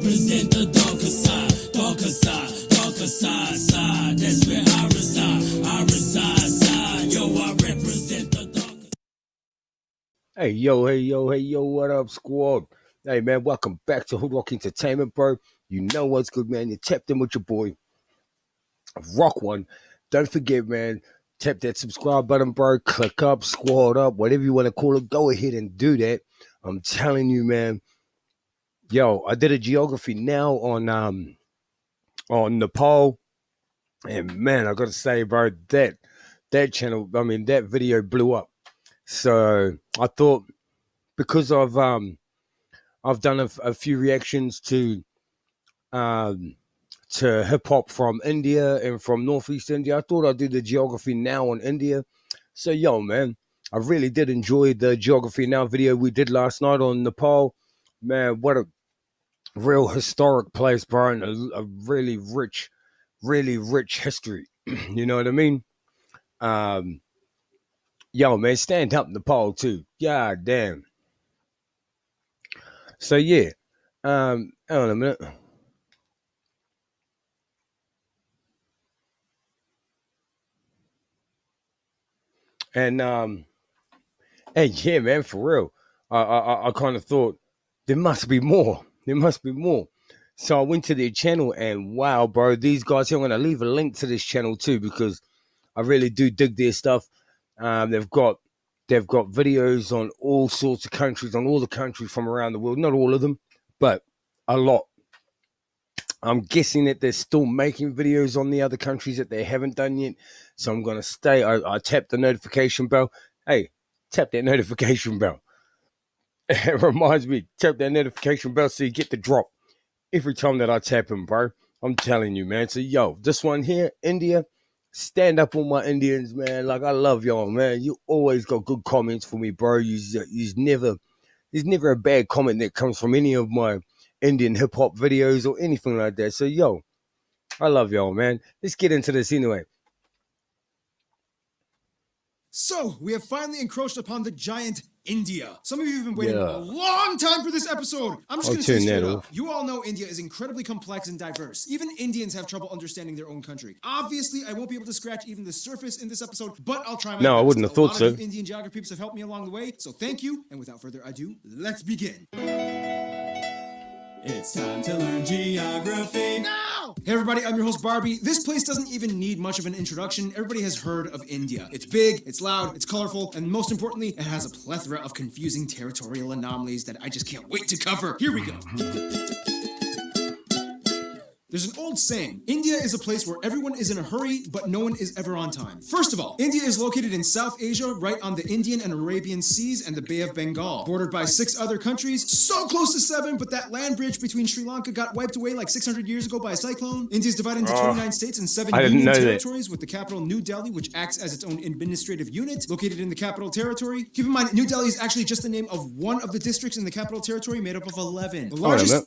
represent the darker side, darker side, darker side, side. That's where I reside, side. Yo, I represent the darker. Hey yo, what up, squad? Hey man, welcome back to Hood Rock Entertainment, bro. You know what's good, man. You tapped in with your boy, Rock One. Don't forget, man, tap that subscribe button, bro. Click up, squad up, whatever you want to call it. Go ahead and do that. I'm telling you, man. Yo, I did a geography now on Nepal, and man, I gotta say, bro, that channel, I mean, that video blew up. So I thought, because I've done a few reactions to hip hop from India and from Northeast India, I thought I'd do the geography now on India. So yo, man, I really did enjoy the geography now video we did last night on Nepal. Man, what a real historic place, bro, and a really rich history. You know what I mean? Yo, man, stand up Nepal too. God damn. So yeah, hang on a minute. And hey, yeah, man, for real. I kind of thought there must be more. There must be more. So I went to their channel, and wow, bro, these guys here. I'm gonna leave a link to this channel too, because I really do dig their stuff. They've got videos on all sorts of countries, on all the countries from around the world. Not all of them, but a lot. I'm guessing that they're still making videos on the other countries that they haven't done yet. So I'm going to stay. I tap the notification bell. Hey, tap that notification bell. It reminds me, tap that notification bell so you get the drop every time that I tap him, bro. I'm telling you, man. So, yo, this one here, India, stand up on my Indians, man. Like, I love y'all, man. You always got good comments for me, bro. There's never a bad comment that comes from any of my Indian hip hop videos or anything like that. So, yo, I love y'all, man. Let's get into this anyway. So, we have finally encroached upon the giant India. Some of you have been waiting a long time for this episode. I'm just going to say straight up. You all know India is incredibly complex and diverse. Even Indians have trouble understanding their own country. Obviously, I won't be able to scratch even the surface in this episode, but I'll try my best. No, I wouldn't have thought so. A lot of you Indian geography peeps have helped me along the way, so thank you. And without further ado, let's begin. It's time to learn geography now! Hey everybody, I'm your host Barbie. This place doesn't even need much of an introduction. Everybody has heard of India. It's big, it's loud, it's colorful, and most importantly, it has a plethora of confusing territorial anomalies that I just can't wait to cover. Here we go. There's an old saying, India is a place where everyone is in a hurry, but no one is ever on time. First of all, India is located in South Asia, right on the Indian and Arabian Seas and the Bay of Bengal, bordered by 6 other countries, so close to 7, but that land bridge between Sri Lanka got wiped away like 600 years ago by a cyclone. India is divided into 29 states and 7 union territories, with the capital New Delhi, which acts as its own administrative unit, located in the capital territory. Keep in mind, New Delhi is actually just the name of one of the districts in the capital territory, made up of 11. The largest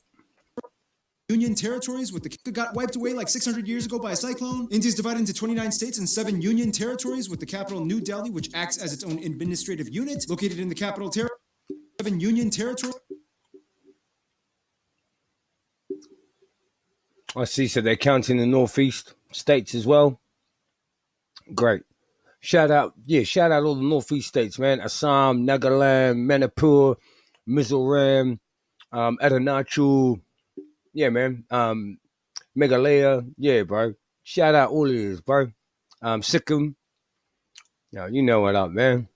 union territories with the got wiped away like 600 years ago by a cyclone. India is divided into 29 states and 7 union territories, with the capital New Delhi, which acts as its own administrative unit, located in the capital territory. 7 union territories. I see. So they're counting the Northeast states as well. Great. Shout out all the Northeast states, man. Assam, Nagaland, Manipur, Mizoram, Arunachal. Yeah, man. Meghalaya. Yeah, bro. Shout out all of this, bro. Sikkim. You know what up, man.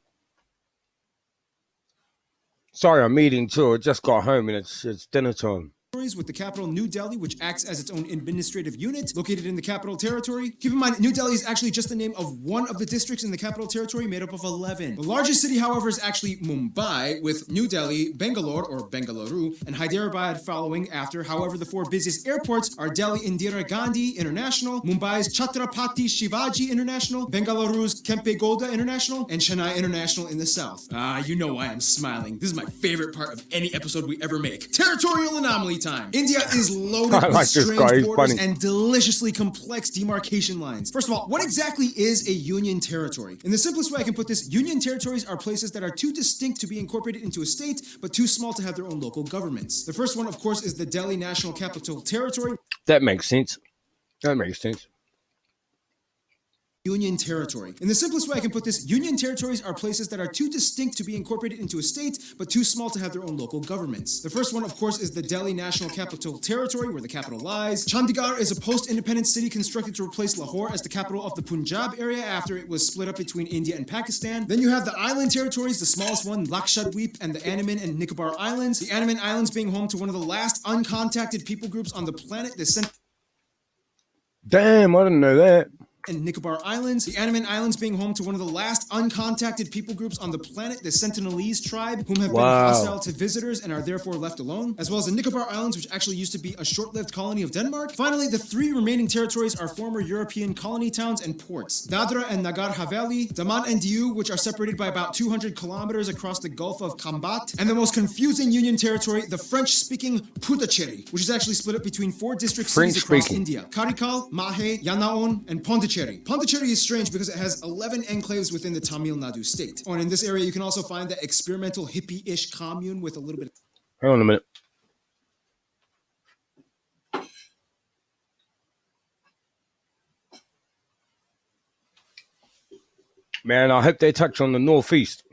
Sorry, I'm eating too. I just got home and it's dinner time. With the capital New Delhi, which acts as its own administrative unit, located in the capital territory. Keep in mind, New Delhi is actually just the name of one of the districts in the capital territory, made up of 11. The largest city, however, is actually Mumbai, with New Delhi, Bangalore or Bengaluru, and Hyderabad following after. However, the 4 busiest airports are Delhi Indira Gandhi International, Mumbai's Chhatrapati Shivaji International, Bengaluru's Kempe Gowda International, and Chennai International in the south. You know why I'm smiling. This is my favorite part of any episode we ever make. Territorial anomaly time. India is loaded I with like this guy, strange he's borders funny. and deliciously complex demarcation lines. First of all, what exactly is a union territory? In the simplest way I can put this, union territories are places that are too distinct to be incorporated into a state, but too small to have their own local governments. The first one, of course, is the Delhi National Capital Territory. That makes sense. That makes sense. Union territory. In the simplest way I can put this, union territories are places that are too distinct to be incorporated into a state, but too small to have their own local governments. The first one, of course, is the Delhi National Capital Territory, where the capital lies. Chandigarh is a post-independent city constructed to replace Lahore as the capital of the Punjab area after it was split up between India and Pakistan. Then you have the island territories, the smallest one, Lakshadweep, and the Andaman and Nicobar Islands. The Andaman Islands being home to one of the last uncontacted people groups on the planet, the Damn, I didn't know that. and Nicobar Islands. The Andaman Islands being home to one of the last uncontacted people groups on the planet, the Sentinelese tribe, whom have been hostile to visitors and are therefore left alone, as well as the Nicobar Islands, which actually used to be a short-lived colony of Denmark. Finally, the three remaining territories are former European colony towns and ports. Dadra and Nagar Haveli, Daman and Diu, which are separated by about 200 kilometers across the Gulf of Khambat, and the most confusing union territory, the French-speaking Puducherry, which is actually split up between four district cities across India: Karikal, Mahe, Yanaon, and Pondicherry. Pondicherry is strange because it has 11 enclaves within the Tamil Nadu state. Oh, and in this area, you can also find that experimental hippie-ish commune with a little bit of... Hang on a minute. Man, I hope they touch on the Northeast.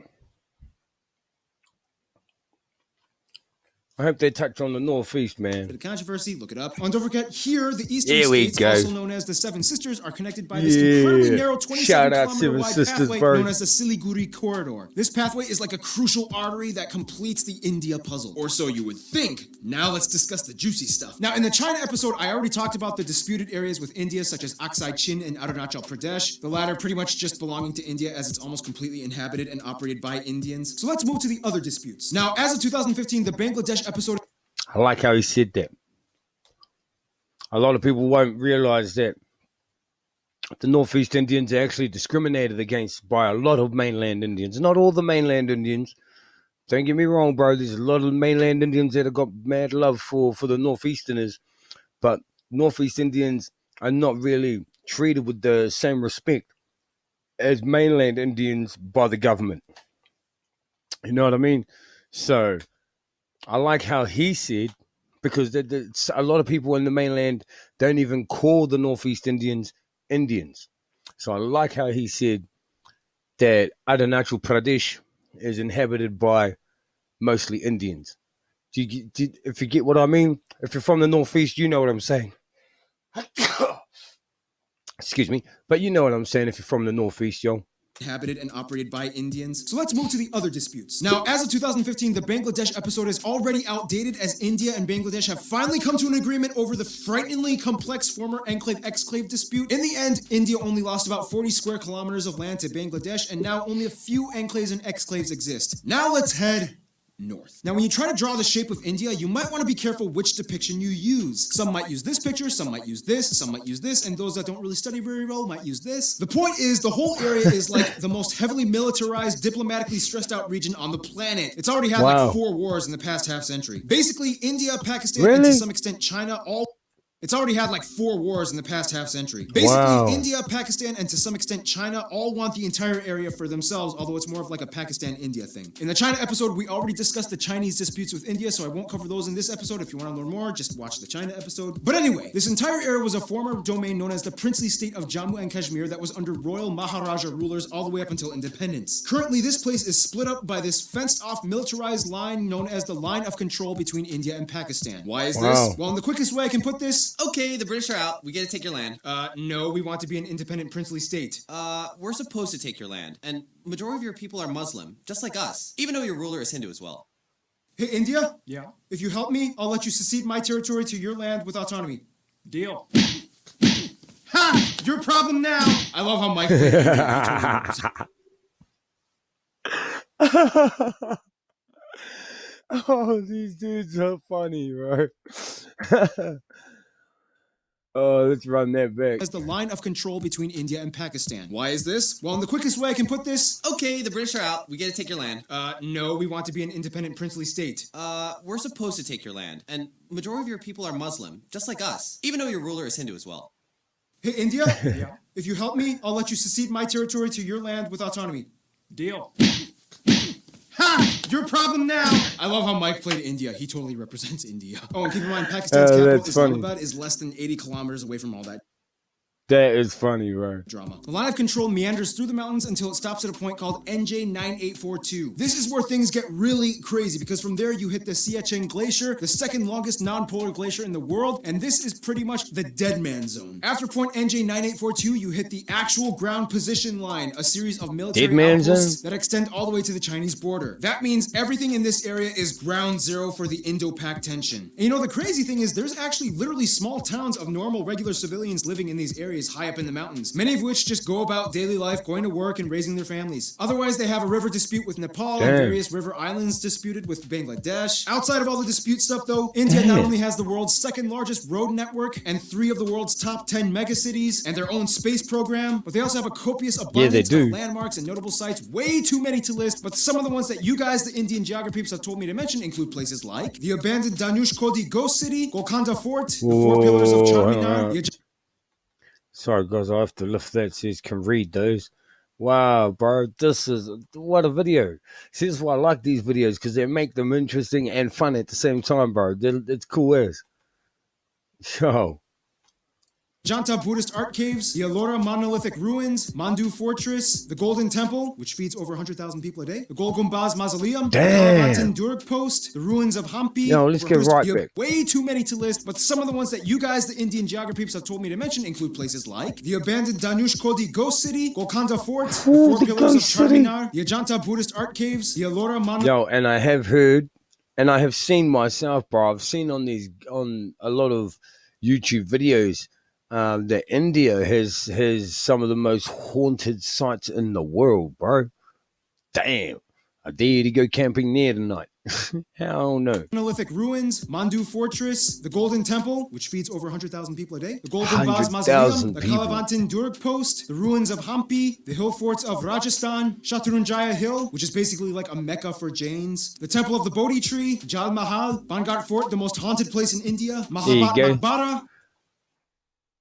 I hope they touch on the Northeast, man. Bit of controversy, look it up. And don't forget, here, the eastern Here we states, go. also known as the Seven Sisters, are connected by this incredibly narrow Shout out 27-kilometer Seven wide Sisters, pathway bro. known as the Siliguri Corridor. This pathway is like a crucial artery that completes the India puzzle. Or so you would think. Now let's discuss the juicy stuff. Now, in the China episode, I already talked about the disputed areas with India, such as Aksai Chin and Arunachal Pradesh. The latter pretty much just belonging to India as it's almost completely inhabited and operated by Indians. So let's move to the other disputes. Now, as of 2015, the Bangladesh episode... I like how he said that. A lot of people won't realize that the Northeast Indians are actually discriminated against by a lot of mainland Indians. Not all the mainland Indians. Don't get me wrong, bro. There's a lot of mainland Indians that have got mad love for the Northeasterners. But Northeast Indians are not really treated with the same respect as mainland Indians by the government. You know what I mean? So I like how he said, because a lot of people in the mainland don't even call the Northeast Indians Indians. So I like how he said that Arunachal Pradesh is inhabited by mostly Indians. If you get what I mean? If you're from the Northeast, you know what I'm saying. Excuse me. But you know what I'm saying if you're from the Northeast, yo. Inhabited and operated by Indians. So let's move to the other disputes. Now, as of 2015, the Bangladesh episode is already outdated as India and Bangladesh have finally come to an agreement over the frighteningly complex former enclave-exclave dispute. In the end, India only lost about 40 square kilometers of land to Bangladesh, and now only a few enclaves and exclaves exist. Now let's head north. Now, when you try to draw the shape of India, you might want to be careful which depiction you use. Some might use this picture, some might use this, some might use this, and those that don't really study very well might use this. The point is, the whole area is like the most heavily militarized, diplomatically stressed out region on the planet. It's already had like 4 wars in the past half century. Basically, India, Pakistan, and to some extent China It's already had like 4 wars in the past half century. Basically, India, Pakistan, and to some extent China all want the entire area for themselves, although it's more of like a Pakistan-India thing. In the China episode, we already discussed the Chinese disputes with India, so I won't cover those in this episode. If you want to learn more, just watch the China episode. But anyway, this entire area was a former domain known as the princely state of Jammu and Kashmir that was under royal Maharaja rulers all the way up until independence. Currently, this place is split up by this fenced-off militarized line known as the line of control between India and Pakistan. Why is this? Well, in the quickest way I can put this, okay, the British are out. We get to take your land. No, we want to be an independent princely state. We're supposed to take your land, and majority of your people are Muslim, just like us, even though your ruler is Hindu as well. Hey, India? Yeah? If you help me, I'll let you secede my territory to your land with autonomy. Deal. Ha! Your problem now! I love how Mike... Oh, these dudes are funny, bro. Oh, let's run that back. as the line of control between India and Pakistan. Why is this? Well, in the quickest way I can put this, Okay, the British are out. We get to take your land. no, we want to be an independent princely state. We're supposed to take your land, and majority of your people are Muslim, just like us. Even though your ruler is Hindu as well. Hey, India, if you help me, I'll let you secede my territory to your land with autonomy. Deal. Ha! Your problem now! I love how Mike played India. He totally represents India. Oh, and keep in mind, Pakistan's capital, that's funny. Islamabad, is less than 80 kilometers away from all that That is funny, bro. drama. The line of control meanders through the mountains until it stops at a point called NJ9842. This is where things get really crazy because from there you hit the Siachen Glacier, the second longest non-polar glacier in the world, and this is pretty much the dead man zone. After point NJ9842, you hit the actual ground position line, a series of military Dead man outposts zone? that extend all the way to the Chinese border. That means everything in this area is ground zero for the Indo-Pak tension. And you know, the crazy thing is there's actually literally small towns of normal regular civilians living in these areas high up in the mountains, many of which just go about daily life, going to work and raising their families. Otherwise, they have a river dispute with Nepal and Damn. various river islands disputed with Bangladesh. Outside of all the dispute stuff though, India not only has the world's second largest road network and 3 of the world's top 10 megacities and their own space program, but they also have a copious abundance do. of landmarks and notable sites, way too many to list, but some of the ones that you guys, the Indian geography peeps, have told me to mention include places like the abandoned Danush Kodi Ghost City, Golconda Fort, the 4 pillars of Whoa, Charminar, the Sorry, guys, I have to lift that so you can read those. Wow, bro, this is what a video. See, this is why I like these videos because they make them interesting and fun at the same time, bro. It's cool as. Yo, Ajanta Buddhist art caves, the Ellora monolithic ruins, Mandu Fortress, the Golden Temple, which feeds over 100,000 people a day, the Gol Gumbaz Mausoleum, Damn. the Kalimantan Durg Post, the ruins of Hampi. Yo, let's get right You have back. Way too many to list, but some of the ones that you guys, the Indian geography peeps, have told me to mention include places like the abandoned Danush Kodi Ghost City, Golconda Fort, the Ooh, 4 the pillars of Ghost City. Charminar, the Ajanta Buddhist art caves, the Ellora monolithic. yo, and I have heard, and I have seen myself, bro. I've seen on a lot of YouTube videos that India has some of the most haunted sites in the world, bro. Damn, I dare you to go camping there tonight. Hell no. Monolithic ruins, Mandu Fortress, the Golden Temple, which feeds over 100,000 people a day, the Golden Baz 100,000 Mausoleum, the people. Kalimantan Durg Post, the ruins of Hampi, the hill forts of Rajasthan, Shatrunjaya Hill, which is basically like a mecca for Jains, the Temple of the Bodhi Tree, Jal Mahal, Banghat Fort, the most haunted place in India, Mahabhat go. Maqbara,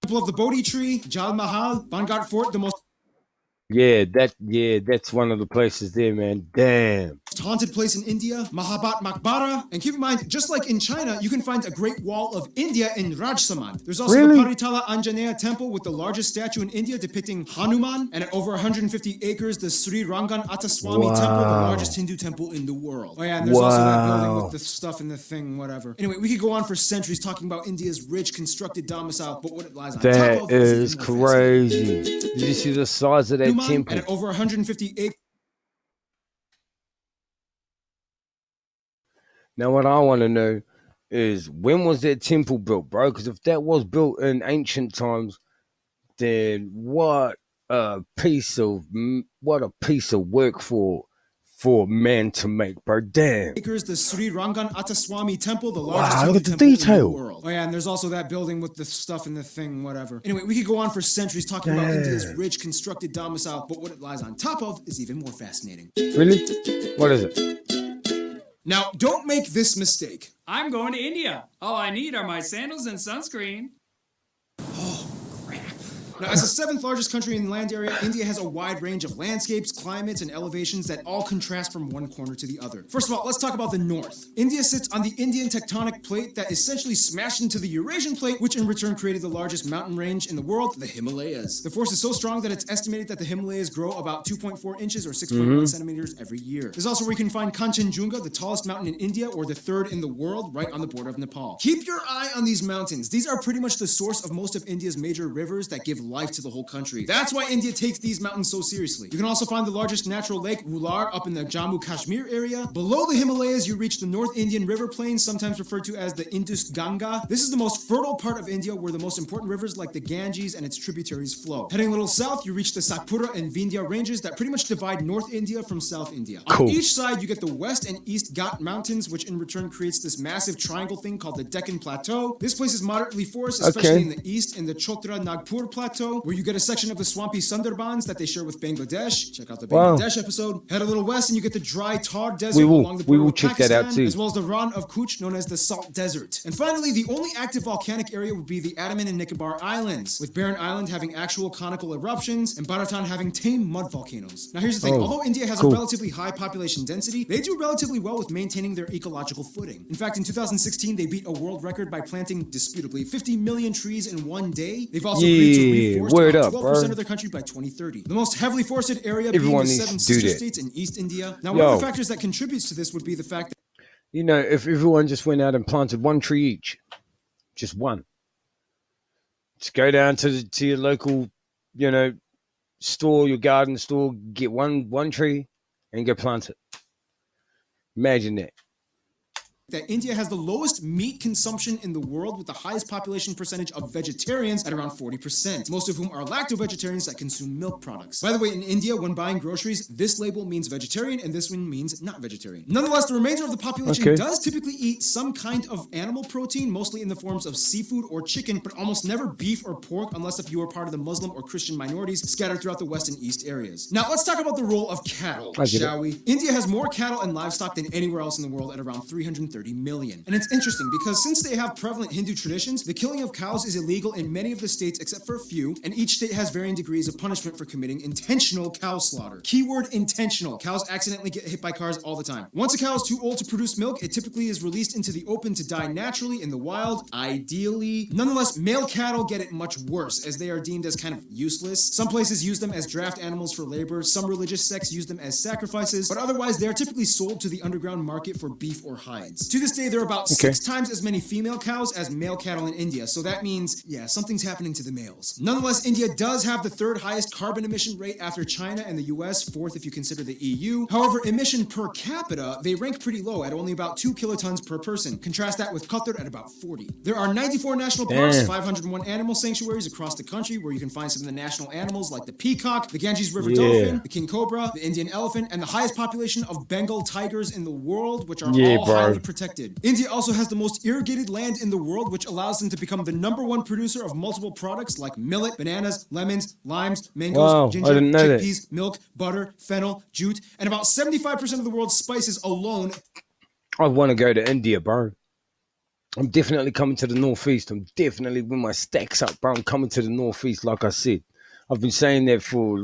Temple of the Bodhi Tree, Jal Mahal, Banghat Fort, the most That's one of the places there, man. Damn. haunted place in India, Mahabhat Maqbara. And keep in mind, just like in China, you can find a Great Wall of India in Rajsamand. There's also Really? the Paritala Anjaneya Temple with the largest statue in India depicting Hanuman, and at over 150 acres, the Sri Rangan Attaswamy Temple, the Wow. largest Hindu temple in the world. Oh yeah, and there's also that building Wow. with the stuff and the thing, whatever. Anyway, we could go on for centuries talking about India's rich constructed domicile, but what it lies on top That of is even more fascinating. crazy. Did you see the size of that Hanuman, temple? and at over 150 acres. Now, what I want to know is when was that temple built, bro? Because if that was built in ancient times, then what a piece of work for man to make, bro. Damn. Acres, the Sri Rangan Attaswamy Temple, the Wow, largest look Hindu at the temple in detail. the world. Oh yeah, and there's also that building with the stuff and the thing, whatever. Anyway, we could go on for centuries talking about India's rich constructed domicile, but what it lies on top of is even more fascinating. Really? What is it? Now, don't make this mistake. I'm going to India. All I need are my sandals and sunscreen. Now, as the 7th largest country in land area, India has a wide range of landscapes, climates, and elevations that all contrast from one corner to the other. First of all, let's talk about the north. India sits on the Indian tectonic plate that essentially smashed into the Eurasian plate, which in return created the largest mountain range in the world, the Himalayas. The force is so strong that it's estimated that the Himalayas grow about 2.4 inches or 6.1 centimeters every year. This is also where you can find Kanchenjunga, the tallest mountain in India, or the 3rd in the world, right on the border of Nepal. Keep your eye on these mountains. These are pretty much the source of most of India's major rivers that give life to the whole country. That's why India takes these mountains so seriously. You can also find the largest natural lake, Wular, up in the Jammu Kashmir area. Below the Himalayas, you reach the North Indian River Plain, sometimes referred to as the Indus Ganga. This is the most fertile part of India where the most important rivers like the Ganges and its tributaries flow. Heading a little south, you reach the Satpura and Vindhya ranges that pretty much divide North India from South India. Cool. On each side, you get the West and East Ghat Mountains, which in return creates this massive triangle thing called the Deccan Plateau. This place is moderately forested, especially in the east, in the Chotra Nagpur Plateau, where you get a section of the swampy Sundarbans that they share with Bangladesh. Check out the Bangladesh episode. Head a little west and you get the dry Thar Desert along the border with check that out Pakistan, too. as well as the Rann of Kutch, known as the Salt Desert. And finally, the only active volcanic area would be the Andaman and Nicobar Islands, with Barren Island having actual conical eruptions and Bharatan having tame mud volcanoes. Now here's the thing, although India has a relatively high population density, they do relatively well with maintaining their ecological footing. In fact, in 2016, they beat a world record by planting, disputably, 50 million trees in one day. They've also agreed to reforest about 12% of their country by 2030. The most heavily forested area being the 7 sister states in East India. Now, one of the factors that contributes to this would be the fact that, you know, if everyone just went out and planted one tree each, just one. Just go down to your local, you know, store, your garden store, get one tree and go plant it. Imagine that. India has the lowest meat consumption in the world with the highest population percentage of vegetarians at around 40%, most of whom are lacto-vegetarians that consume milk products. By the way, in India, when buying groceries, this label means vegetarian and this one means not vegetarian. Nonetheless, the remainder of the population does typically eat some kind of animal protein, mostly in the forms of seafood or chicken, but almost never beef or pork unless if you are part of the Muslim or Christian minorities scattered throughout the West and East areas. Now, let's talk about the role of cattle, shall we? India has more cattle and livestock than anywhere else in the world at around 330 million. And it's interesting because since they have prevalent Hindu traditions, the killing of cows is illegal in many of the states except for a few, and each state has varying degrees of punishment for committing intentional cow slaughter. Keyword intentional. Cows accidentally get hit by cars all the time. Once a cow is too old to produce milk, it typically is released into the open to die naturally in the wild, ideally. Nonetheless, male cattle get it much worse as they are deemed as kind of useless. Some places use them as draft animals for labor, some religious sects use them as sacrifices, but otherwise they are typically sold to the underground market for beef or hides. To this day, there are about 6 times as many female cows as male cattle in India, so that means, yeah, something's happening to the males. Nonetheless, India does have the 3rd highest carbon emission rate after China and the US, 4th if you consider the EU. However, emission per capita, they rank pretty low at only about 2 kilotons per person. Contrast that with Qatar at about 40. There are 94 national parks, 501 animal sanctuaries across the country where you can find some of the national animals like the peacock, the Ganges River dolphin, the king cobra, the Indian elephant, and the highest population of Bengal tigers in the world, which are all highly protected. India also has the most irrigated land in the world, which allows them to become the #1 producer of multiple products like millet, bananas, lemons, limes, mangoes, ginger, chickpeas, milk, butter, fennel, jute, and about 75% of the world's spices alone. I want to go to India, bro. I'm definitely coming to the Northeast. I'm definitely with my stacks up, bro. I'm coming to the Northeast, like I said. I've been saying that for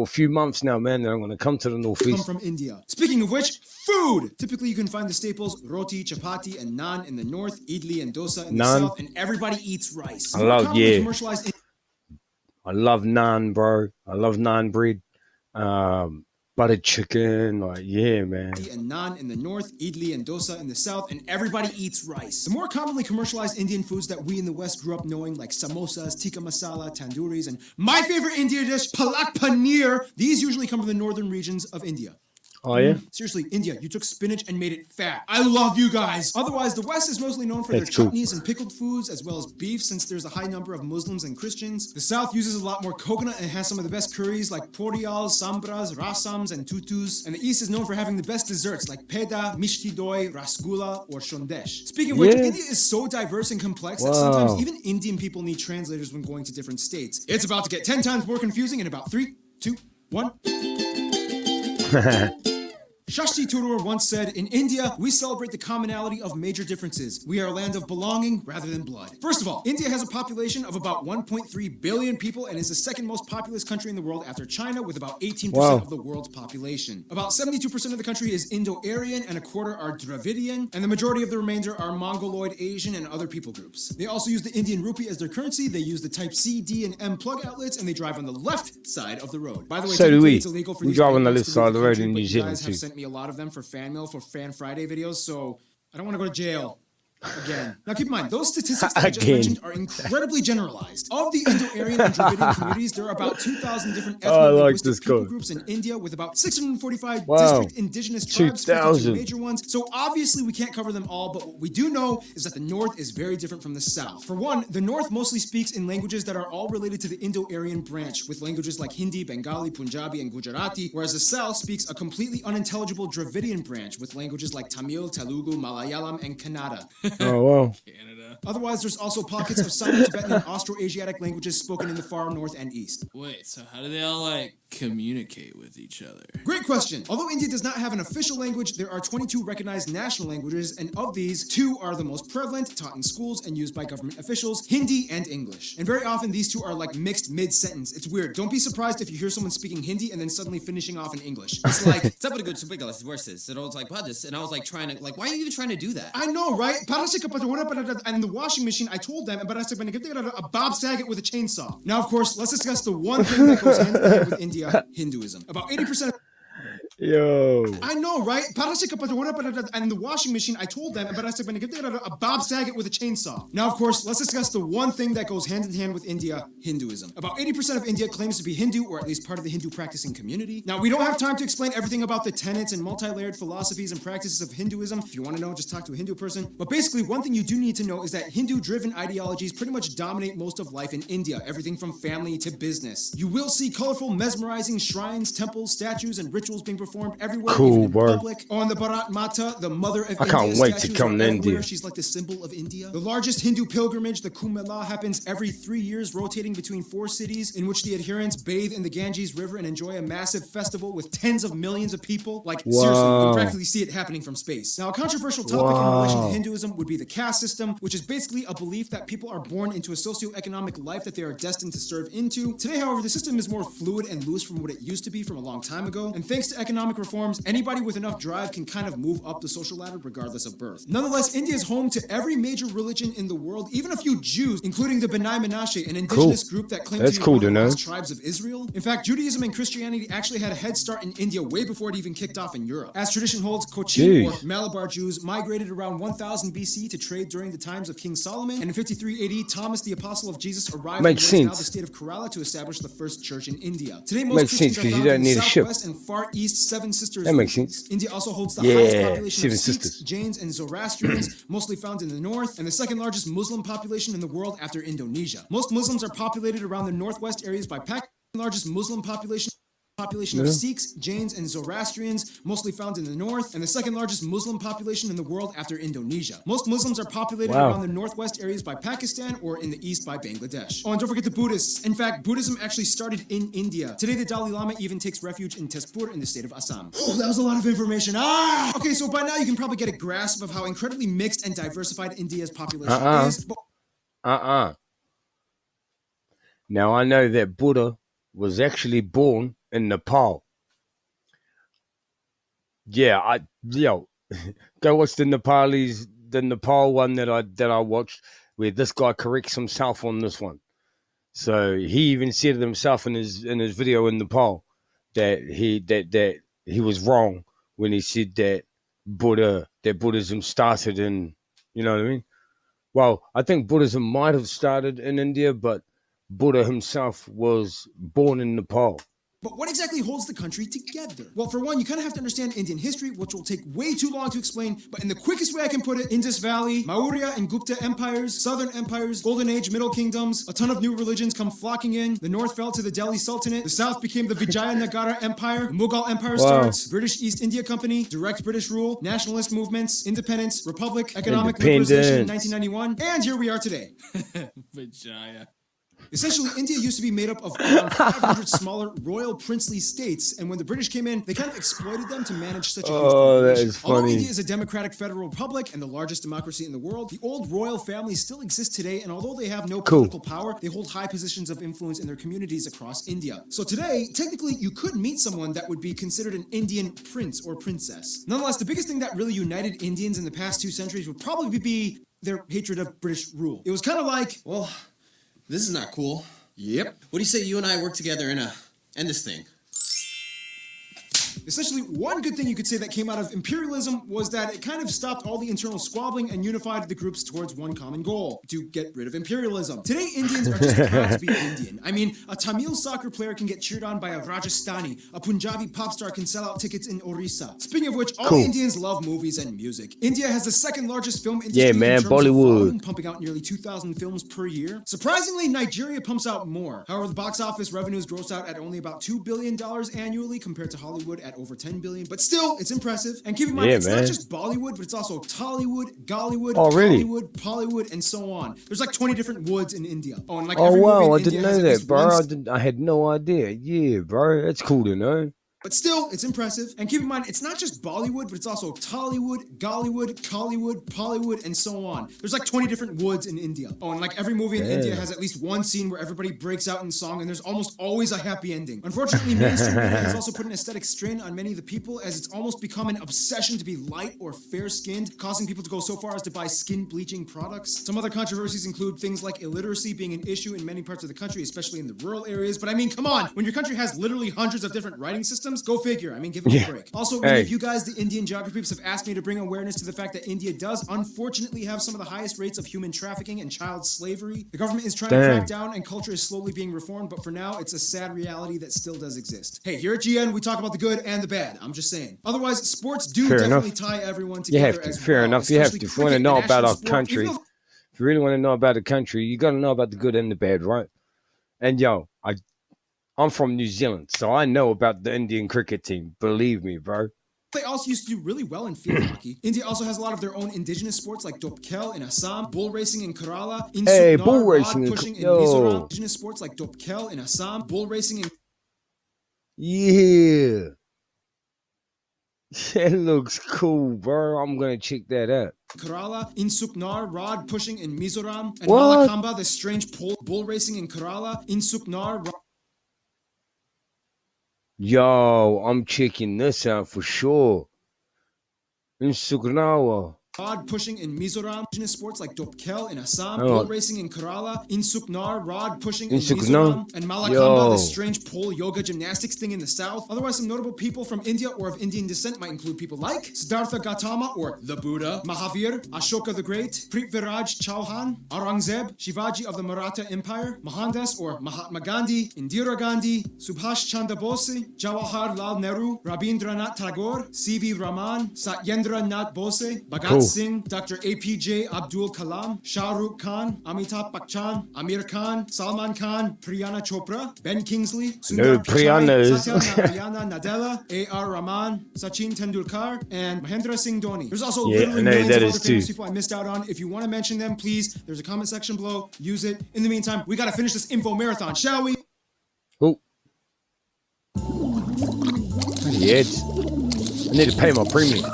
a few months now, man, that I'm going to come to the Northeast. Come from India. Speaking of which, food! Typically, you can find the staples roti, chapati, and naan in the north, idli and dosa in the south, and everybody eats rice. I love naan, bro. I love naan bread. Buttered chicken, like, yeah, man. And naan in the north, idli and dosa in the south, and everybody eats rice. The more commonly commercialized Indian foods that we in the West grew up knowing, like samosas, tikka masala, tandooris, and my favorite Indian dish, palak paneer, these usually come from the northern regions of India. Oh, yeah? Seriously, India, you took spinach and made it fat. I love you guys. Otherwise, the West is mostly known for their chutneys and pickled foods, as well as beef, since there's a high number of Muslims and Christians. The South uses a lot more coconut and has some of the best curries like porials, sambras, rasams, and tutus. And the East is known for having the best desserts like peda, mishti doi, rasgulla, or shondesh. Speaking of which, India is so diverse and complex that sometimes even Indian people need translators when going to different states. It's about to get 10 times more confusing in about 3, 2, 1. Shashti Tharoor once said, "In India, we celebrate the commonality of major differences. We are a land of belonging rather than blood." First of all, India has a population of about 1.3 billion people and is the 2nd most populous country in the world after China, with about 18% of the world's population. About 72% of the country is Indo-Aryan and a quarter are Dravidian, and the majority of the remainder are Mongoloid, Asian, and other people groups. They also use the Indian rupee as their currency. They use the type C, D, and M plug outlets, and they drive on the left side of the road. By the way, so do we. It's illegal for we these drive on the left side of the road in New Zealand too. Me a lot of them for fan mail for Fan Friday videos, so I don't want to go to jail. Again. Now keep in mind, those statistics that I just Again. mentioned are incredibly generalized. Of the Indo-Aryan and Dravidian communities, there are about 2,000 different Oh, I like ethno-linguistic this people code. groups in India, with about 645 Wow. district indigenous tribes, 52 2,000. major ones. So obviously we can't cover them all, but what we do know is that the North is very different from the South. For one, the North mostly speaks in languages that are all related to the Indo-Aryan branch, with languages like Hindi, Bengali, Punjabi, and Gujarati, whereas the South speaks a completely unintelligible Dravidian branch, with languages like Tamil, Telugu, Malayalam, and Kannada. Oh, wow. Canada. Otherwise, there's also pockets of Sino-Tibetan and Austroasiatic languages spoken in the far north and east. Wait, so how do they all, like, communicate with each other? Great question. Although India does not have an official language, there are 22 recognized national languages, and of these, 2 are the most prevalent, taught in schools and used by government officials, Hindi and English. And very often, these two are like mixed mid-sentence. It's weird. Don't be surprised if you hear someone speaking Hindi and then suddenly finishing off in English. It's like, Somebody good to big verses. And I was like, what this? And I was like trying to, like, why are you even trying to do that? I know, right? And the washing machine, I told them, a Bob Saget with a chainsaw. Now, of course, let's discuss the one thing that goes hand in hand with India, Hinduism. About 80% of Yo. I know, right? And the washing machine, I told them, a Bob Saget with a chainsaw. Now, of course, let's discuss the one thing that goes hand in hand with India, Hinduism. About 80% of India claims to be Hindu, or at least part of the Hindu practicing community. Now, we don't have time to explain everything about the tenets and multi-layered philosophies and practices of Hinduism. If you want to know, just talk to a Hindu person. But basically, one thing you do need to know is that Hindu-driven ideologies pretty much dominate most of life in India, everything from family to business. You will see colorful, mesmerizing shrines, temples, statues, and rituals being performed everywhere, Cool, even in word. public. On the Bharat Mata, the mother of I can't India, wait to statues come are to everywhere. India. She's like the symbol of India. The largest Hindu pilgrimage, the Kumbh Mela, happens every 3 years, rotating between 4 cities, in which the adherents bathe in the Ganges River and enjoy a massive festival with tens of millions of people. Like, seriously, Wow. you practically see it happening from space. Now, a controversial topic in relation to Hinduism would be the caste system, which is basically a belief that people are born into a socioeconomic life that they are destined to serve into. Today, however, the system is more fluid and loose from what it used to be from a long time ago, and thanks to economic reforms, anybody with enough drive can kind of move up the social ladder regardless of birth. Nonetheless, India is home to every major religion in the world, even a few Jews, including the B'nai Menashe, an indigenous group that claims That's to be cool one of to the know. last tribes of Israel. In fact, Judaism and Christianity actually had a head start in India way before it even kicked off in Europe. As tradition holds, Cochin or Jeez. Malabar Jews migrated around 1000 BC to trade during the times of King Solomon, and in 53 AD, Thomas, the apostle of Jesus, arrived Makes in what is now sense. the state of Kerala to establish the first church in India. Today, most Makes Christians sense, are 'cause you found don't in the need a ship. southwest and far east Seven Sisters That makes regions. sense. India also holds the Yeah, highest population Seven of Sikhs, Sisters. Jains, and Zoroastrians, mostly found in the north, and the second largest Muslim population in the world after Indonesia. Most Muslims are populated around the northwest areas by Pakistan, largest Muslim population of Sikhs, Jains, and Zoroastrians, mostly found in the north, and the second largest Muslim population in the world after Indonesia. Most Muslims are populated Wow. around the northwest areas by Pakistan or in the east by Bangladesh. Oh, and don't forget the Buddhists. In fact, Buddhism actually started in India. Today, the Dalai Lama even takes refuge in Tezpur in the state of Assam. Oh, that was a lot of information. Okay, so by now you can probably get a grasp of how incredibly mixed and diversified India's population is. But Now I know that Buddha was actually born in Nepal. Yeah, go watch the Nepal one that I watched, where this guy corrects himself on this one. So he even said it himself in his video in Nepal that he was wrong when he said that Buddhism started in, you know what I mean? Well, I think Buddhism might have started in India, but Buddha himself was born in Nepal. But what exactly holds the country together? Well, for one, you kind of have to understand Indian history, which will take way too long to explain, but in the quickest way I can put it, Indus Valley, Maurya and Gupta empires, southern empires, Golden Age, Middle Kingdoms, a ton of new religions come flocking in, the north fell to the Delhi Sultanate, the south became the Vijayanagara Empire, the Mughal Empire starts, British East India Company, direct British rule, nationalist movements, independence, republic, economic liberalization in 1991, and here we are today. Vijaya. Essentially, India used to be made up of around 500 smaller royal princely states, and when the British came in, they kind of exploited them to manage such a huge population. is Although funny. India is a democratic federal republic and the largest democracy in the world, the old royal families still exist today, and although they have no political power, they hold high positions of influence in their communities across India. So today, technically, you could meet someone that would be considered an Indian prince or princess. Nonetheless, the biggest thing that really united Indians in the past 2 centuries would probably be their hatred of British rule. It was kind of like, Well, this is not cool. yep. What do you say you and I work together and end this thing? Essentially, one good thing you could say that came out of imperialism was that it kind of stopped all the internal squabbling and unified the groups towards one common goal, to get rid of imperialism. Today, Indians are just proud to be Indian. I mean, a Tamil soccer player can get cheered on by a Rajasthani, a Punjabi pop star can sell out tickets in Orissa. Speaking of which, all Indians love movies and music. India has the second largest film industry in terms Bollywood. of volume, pumping out nearly 2,000 films per year. Surprisingly, Nigeria pumps out more. However, the box office revenues gross out at only about $2 billion annually compared to Hollywood at over $10 billion. But still, it's impressive. And keep in mind, it's not just Bollywood, but it's also Tollywood, Gollywood, Hollywood, Pollywood, and so on. There's like 20 different woods in India. Oh, and like every movie in I India didn't has know at that, least bro. one I had no idea. Yeah, bro, that's cool to know. But still, it's impressive. And keep in mind, it's not just Bollywood, but it's also Tollywood, Gollywood, Collywood, Pollywood, and so on. There's like 20 different woods in India. Oh, and like every movie in India has at least one scene where everybody breaks out in song, and there's almost always a happy ending. Unfortunately, mainstream media has also put an aesthetic strain on many of the people, as it's almost become an obsession to be light or fair-skinned, causing people to go so far as to buy skin bleaching products. Some other controversies include things like illiteracy being an issue in many parts of the country, especially in the rural areas. But I mean, come on, when your country has literally hundreds of different writing systems, go figure. I mean, give it a break. Also, many of you guys, the Indian geography peeps, have asked me to bring awareness to the fact that India does unfortunately have some of the highest rates of human trafficking and child slavery. The government is trying to crack down and culture is slowly being reformed, but for now, it's a sad reality that still does exist. Hey, here at GN, we talk about the good and the bad. I'm just saying. Otherwise, sports do definitely tie everyone together. You have to. Fair enough. You have to. If you want to know about our country, if you really want to know about the country, you got to know about the good and the bad, right? And yo, I'm from New Zealand, so I know about the Indian cricket team. Believe me, bro. They also used to do really well in field hockey. India also has a lot of their own indigenous sports like Dopkel in Assam, bull racing in Kerala, bull racing rod pushing in Mizoram. Indigenous sports like Dopkel in Assam, bull racing in... Yeah. That looks cool, bro. I'm going to check that out. Kerala, Insuknar, rod pushing in Mizoram, and Malakamba, the strange bull racing in Kerala, Insuknar... Yo, I'm checking this out for sure. In Sugnawa. Rod pushing in Mizoram, indigenous sports like Dopkel in Assam, bull racing in Kerala, Insuknar, rod pushing in Mizoram, and Malakamba, the strange pole yoga gymnastics thing in the south. Otherwise, some notable people from India or of Indian descent might include people like Siddhartha Gautama or the Buddha, Mahavir, Ashoka the Great, Prithviraj Chauhan, Aurangzeb, Shivaji of the Maratha Empire, Mohandas or Mahatma Gandhi, Indira Gandhi, Subhash Chandra Bose, Jawaharlal Nehru, Rabindranath Tagore, C.V. Raman, Satyendra Nath Bose, Bhagat Singh, Dr. APJ Abdul Kalam, Shah Rukh Khan, Amitabh Bachchan, Amir Khan, Salman Khan, Priyana Chopra, Ben Kingsley, Sundar Pichai, Satya Narayana Nadella, A.R. Rahman, Sachin Tendulkar, and Mahendra Singh Dhoni. There's also literally millions of other famous people I missed out on. If you want to mention them, please, there's a comment section below. Use it. In the meantime, we got to finish this info marathon, shall we? Oh. Yes. I need to pay my premium.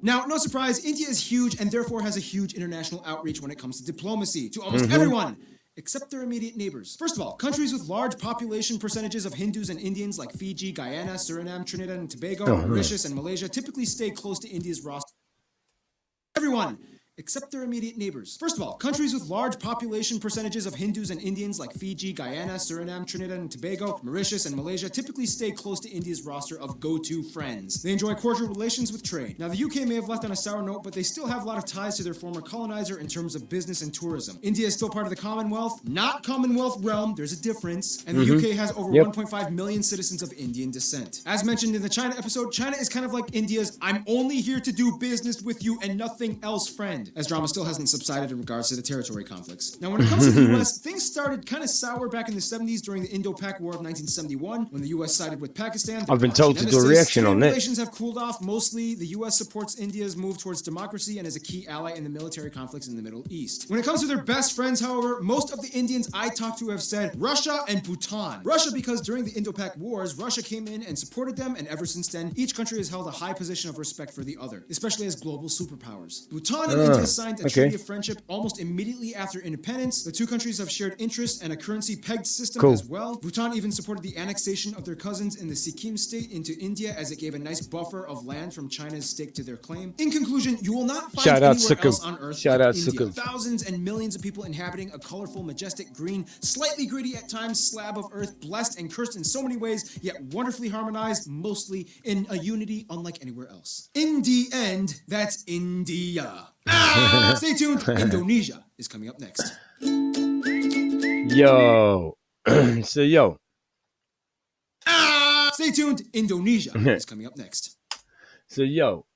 Now, no surprise, India is huge and therefore has a huge international outreach when it comes to diplomacy to almost everyone, except their immediate neighbors. First of all, countries with large population percentages of Hindus and Indians like Fiji, Guyana, Suriname, Trinidad and Tobago, Mauritius, and Malaysia typically stay close to India's roster. Everyone, except their immediate neighbors. First of all, countries with large population percentages of Hindus and Indians like Fiji, Guyana, Suriname, Trinidad and Tobago, Mauritius, and Malaysia typically stay close to India's roster of go-to friends. They enjoy cordial relations with trade. Now, the UK may have left on a sour note, but they still have a lot of ties to their former colonizer in terms of business and tourism. India is still part of the Commonwealth, not Commonwealth realm, there's a difference, and the UK has over 1.5 million citizens of Indian descent. As mentioned in the China episode, China is kind of like India's I'm only here to do business with you and nothing else friend, as drama still hasn't subsided in regards to the territory conflicts. Now, when it comes to the US, things started kind of sour back in the 70s during the Indo-Pak War of 1971, when the US sided with Pakistan. I've been told to do a reaction on that. Relations have cooled off. Mostly, the US supports India's move towards democracy and is a key ally in the military conflicts in the Middle East. When it comes to their best friends, however, most of the Indians I talked to have said Russia and Bhutan. Russia because during the Indo-Pak Wars, Russia came in and supported them, and ever since then, each country has held a high position of respect for the other, especially as global superpowers. Bhutan and India India signed a okay. treaty of friendship almost immediately after independence. The two countries have shared interests and a currency-pegged system Cool. as well. Bhutan even supported the annexation of their cousins in the Sikkim state into India, as it gave a nice buffer of land from China's stake to their claim. In conclusion, you will not find Shout out anywhere Sikkim. else on Earth Shout like out India. Sikkim. Thousands and millions of people inhabiting a colorful, majestic, green, slightly gritty at times slab of Earth, blessed and cursed in so many ways, yet wonderfully harmonized, mostly in a unity unlike anywhere else. In the end, that's India. Stay tuned. Indonesia is coming up next. Yo. So, yo. Stay tuned. Indonesia is coming up next. So, yo.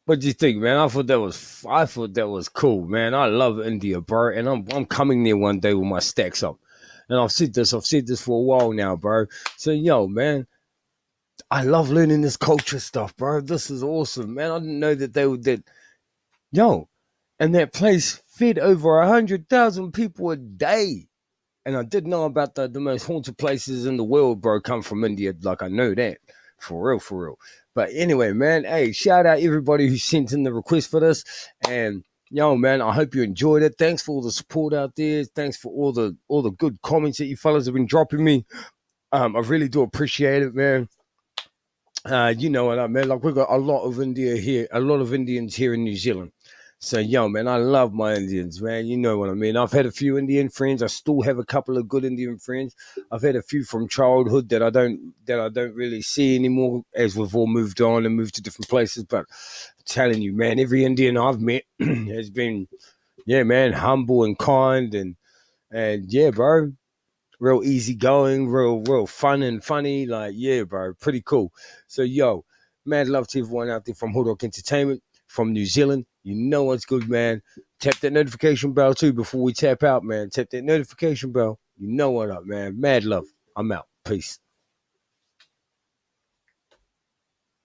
What do you think, man? I thought that was cool, man. I love India, bro. And I'm coming there one day with my stacks up. And I've said this for a while now, bro. So, yo, man. I love learning this culture stuff, bro. This is awesome, man. I didn't know that they did. Yo, and that place fed over 100,000 people a day. And I did know about the most haunted places in the world, bro, come from India. Like, I know that. For real, for real. But anyway, man, hey, shout out everybody who sent in the request for this. And, yo, man, I hope you enjoyed it. Thanks for all the support out there. Thanks for all the good comments that you fellas have been dropping me. I really do appreciate it, man. You know what I mean? Like, we've got a lot of Indians here in New Zealand. So, yo, man, I love my Indians, man. You know what I mean? I've had a few Indian friends. I still have a couple of good Indian friends. I've had a few from childhood that I don't really see anymore, as we've all moved on and moved to different places. But I'm telling you, man, every Indian I've met has been, yeah, man, humble and kind and yeah, bro. Real easygoing, real fun and funny. Like, yeah, bro, pretty cool. So, yo, mad love to everyone out there from Hood Rock Entertainment, from New Zealand. You know what's good, man. Tap that notification bell, too, before we tap out, man. Tap that notification bell. You know what up, man. Mad love. I'm out. Peace.